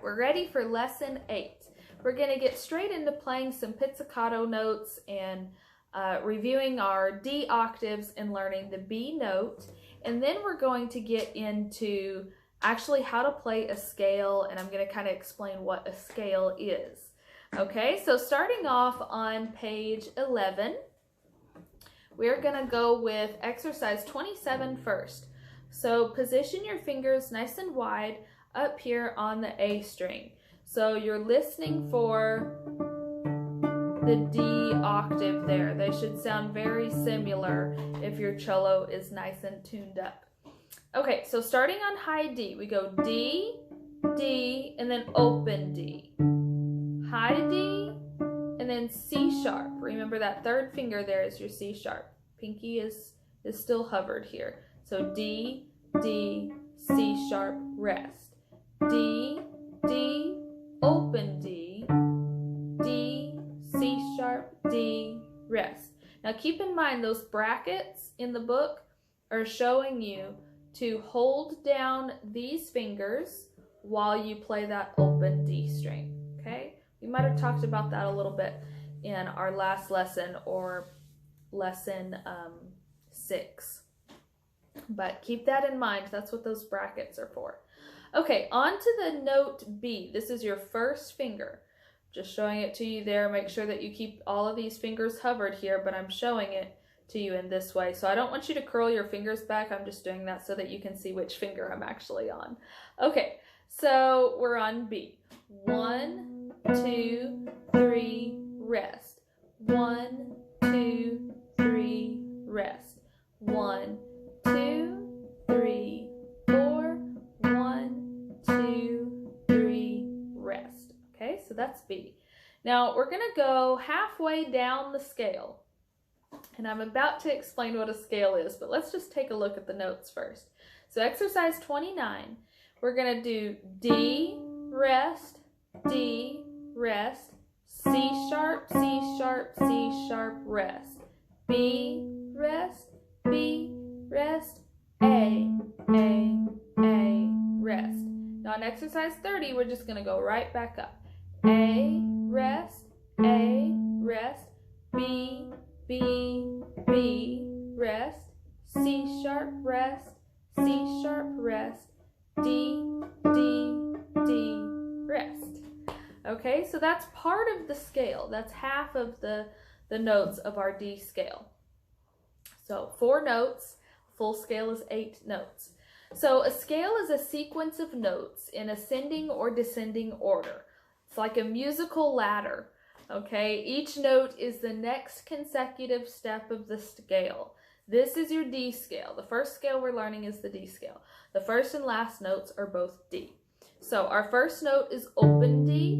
right, we're ready for lesson 8. We're going to get straight into playing some pizzicato notes and reviewing our D octaves and learning the B note. And then we're going to get into actually how to play a scale, and I'm going to kind of explain what a scale is. Okay, so starting off on page 11, we're going to go with exercise 27 first. So position your fingers nice and wide up here on the A string. So you're listening for the D octave there. They should sound very similar if your cello is nice and tuned up. Okay, so starting on high D, we go D, D, and then open D. High D, and then C sharp. Remember that third finger there is your C sharp. Pinky is still hovered here. So D, D, C sharp, rest. D, D, open D, D, C sharp, D, rest. Now keep in mind those brackets in the book are showing you to hold down these fingers while you play that open D string, okay? We might have talked about that a little bit in our last lesson or lesson 6. But keep that in mind, that's what those brackets are for. Okay, on to the note B. This is your first finger. Just showing it to you there. Make sure that you keep all of these fingers hovered here, but I'm showing it to you in this way. So I don't want you to curl your fingers back. I'm just doing that so that you can see which finger I'm actually on. Okay, so we're on B. 1, 2, 3, rest. 1, 2, 3, rest. 1, 2, 3, 4. 1, 2, 3, rest. Okay, so that's B. Now we're going to go halfway down the scale. And I'm about to explain what a scale is, but let's just take a look at the notes first. So exercise 29, we're going to do D, rest, D, rest, C sharp, C sharp, C sharp, rest, B, rest, B, rest, A, rest. Now in exercise 30, we're just going to go right back up. A, rest, B, B, B, rest, C sharp, rest, C sharp, rest, D, D, D, rest. Okay, so that's part of the scale. That's half of the notes of our D scale. So 4 notes, full scale is 8 notes. So a scale is a sequence of notes in ascending or descending order. It's like a musical ladder. Okay, each note is the next consecutive step of the scale. This is your D scale. The first scale we're learning is the D scale. The first and last notes are both D. So our first note is open D,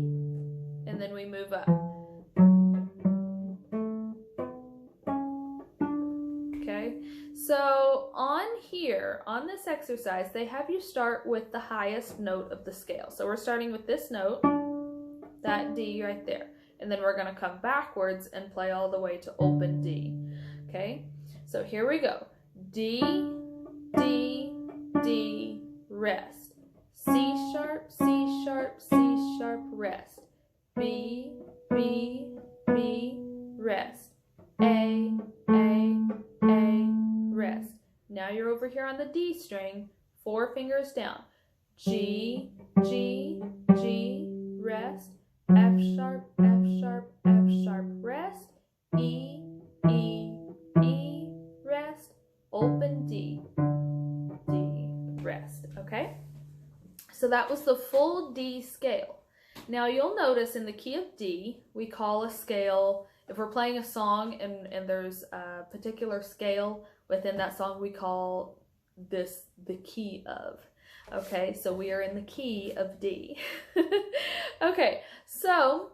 and then we move up. Okay, so on here, on this exercise, they have you start with the highest note of the scale. So we're starting with this note, that D right there. And then we're going to come backwards and play all the way to open D. Okay, so here we go. D, D, D, rest. C sharp, C sharp, C sharp, rest. B, B, B, rest. A, rest. Now you're over here on the D string, 4 fingers down. G, G, G, rest. F sharp, F sharp, F sharp, rest. E, E, E, rest. Open D, D, rest. Okay? So that was the full D scale. Now you'll notice in the key of D, we call a scale, if we're playing a song and there's a particular scale within that song, we call this the key of. Okay, so we are in the key of D. Okay, so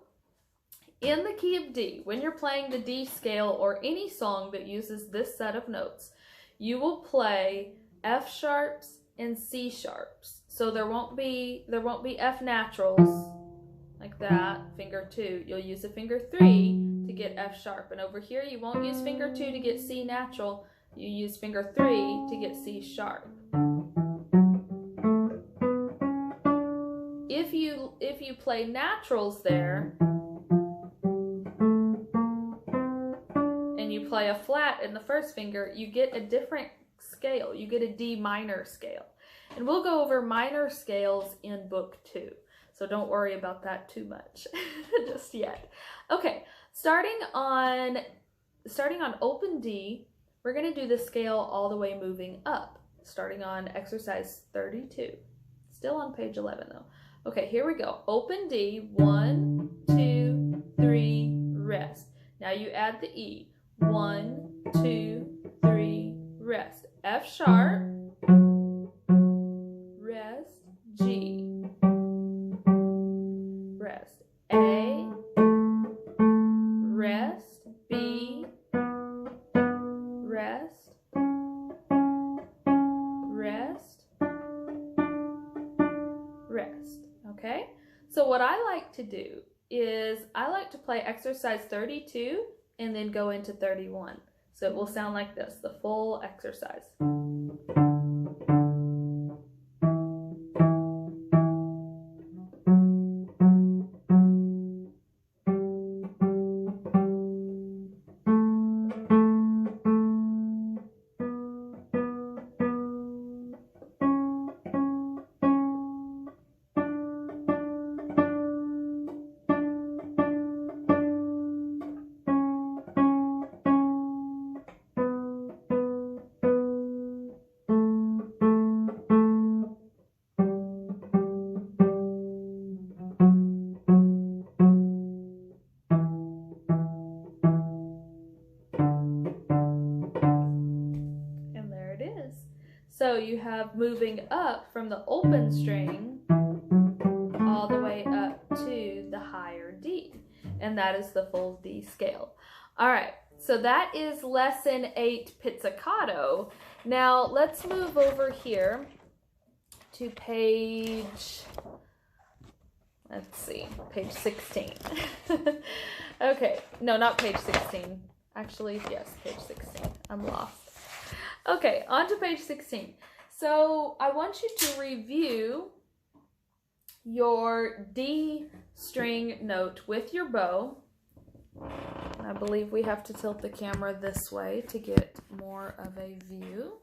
in the key of D, when you're playing the D scale or any song that uses this set of notes, you will play F sharps and C sharps. So there won't be F naturals like that, finger 2. You'll use a finger 3 to get F sharp. And over here, you won't use finger 2 to get C natural. You use finger 3 to get C sharp. if you play naturals there and you play a flat in the first finger, you get a different scale. You get a D minor scale. And we'll go over minor scales in book 2. So don't worry about that too much just yet. Okay, starting on open D, we're going to do the scale all the way moving up, starting on exercise 32. Still on page 11 though. Okay, here we go. Open D, 1, 2, 3, rest. Now you add the E. 1, 2, 3, rest. F sharp, rest, G, rest, A, rest, B, rest, rest, rest. Okay? So what I like to do is I like to play exercise 32 and then go into 31. So it will sound like this, the full exercise. So you have moving up from the open string all the way up to the higher D. And that is the full D scale. All right, so that is lesson 8 pizzicato. Now let's move over here to page, let's see, page 16. Okay, no, not page 16. Actually, yes, page 16. I'm lost. Okay, on to page 16. So I want you to review your D string note with your bow. I believe we have to tilt the camera this way to get more of a view.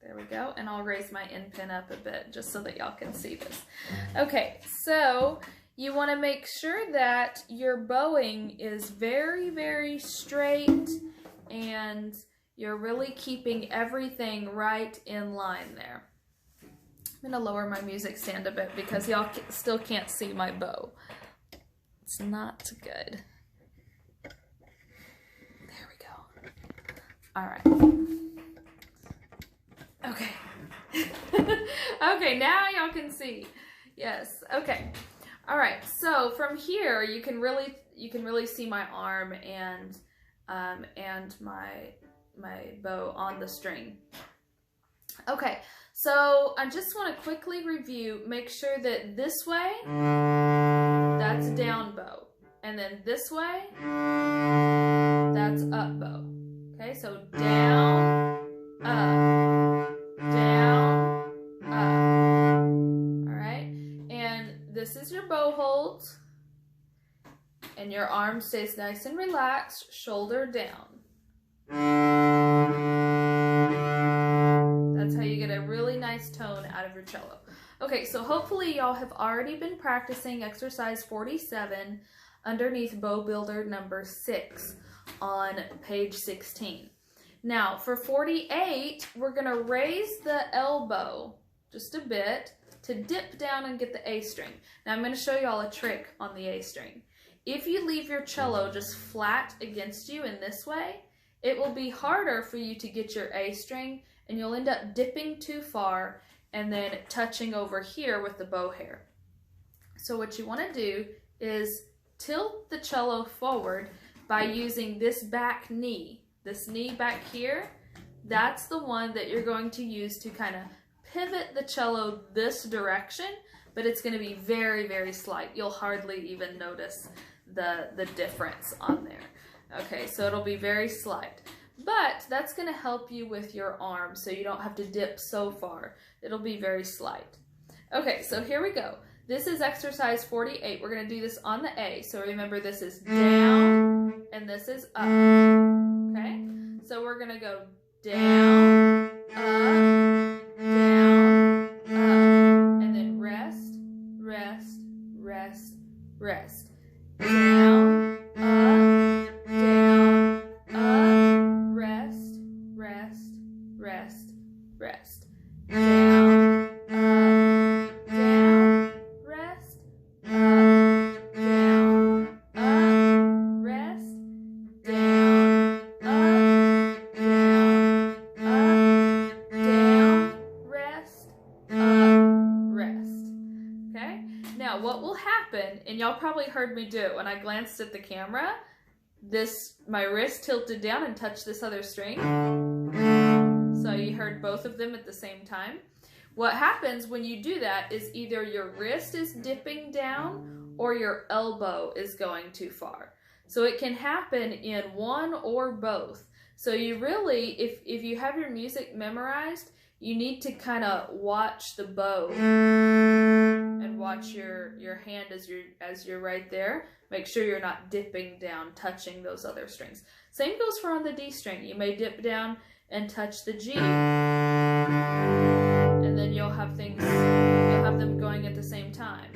There we go. And I'll raise my end pin up a bit just so that y'all can see this. Okay, so you want to make sure that your bowing is very, very straight and you're really keeping everything right in line there. I'm going to lower my music stand a bit because y'all still can't see my bow. It's not good. There we go. All right. Okay. Okay, now y'all can see. Yes. Okay. All right. So from here, you can really see my arm and my bow on the string. Okay, so I just want to quickly review, make sure that this way, that's down bow. And then this way, that's up bow. Okay, so down, up, down, up. All right, and this is your bow hold. And your arm stays nice and relaxed, shoulder down. That's how you get a really nice tone out of your cello. Okay, so hopefully y'all have already been practicing exercise 47 underneath Bow Builder number 6 on page 16. Now for 48, we're gonna raise the elbow just a bit to dip down and get the A string. Now I'm gonna show y'all a trick on the A string. If you leave your cello just flat against you in this way, it will be harder for you to get your A string and you'll end up dipping too far and then touching over here with the bow hair. So what you want to do is tilt the cello forward by using this back knee. This knee back here, that's the one that you're going to use to kind of pivot the cello this direction, but it's going to be very, very slight. You'll hardly even notice the difference on there. Okay, so it'll be very slight. But that's going to help you with your arm so you don't have to dip so far. It'll be very slight. Okay, so here we go. This is exercise 48. We're going to do this on the A. So remember, this is down and this is up. Okay? So we're going to go down, up, and then rest, rest, rest, rest. Down, up, rest, rest, rest, rest. Down, down, rest, down, rest, down, down, rest, rest. Okay? Now what will happen, and y'all probably heard me do it when I glanced at the camera, my wrist tilted down and touched this other string. So you heard both of them at the same time. What happens when you do that is either your wrist is dipping down or your elbow is going too far. So it can happen in one or both. So you really, if you have your music memorized, you need to kind of watch the bow and watch your hand as you're right there. Make sure you're not dipping down, touching those other strings. Same goes for on the D string. You may dip down and touch the G. And then you'll have them going at the same time.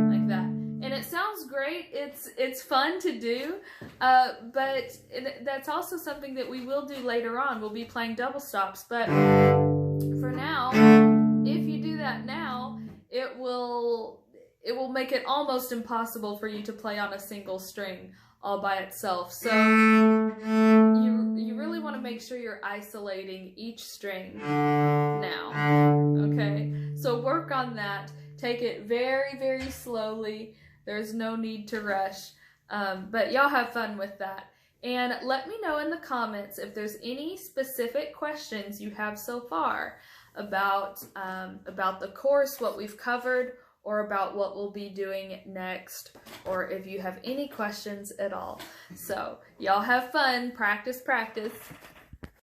Like that. And it sounds great. It's fun to do, but that's also something that we will do later on. We'll be playing double stops, but for now, if you do that now, it will make it almost impossible for you to play on a single string all by itself. So you really want to make sure you're isolating each string now. Okay? So work on that. Take it very, very slowly. There's no need to rush. But y'all have fun with that. And let me know in the comments if there's any specific questions you have so far about the course, what we've covered, or about what we'll be doing next, or if you have any questions at all. So y'all have fun. Practice, practice.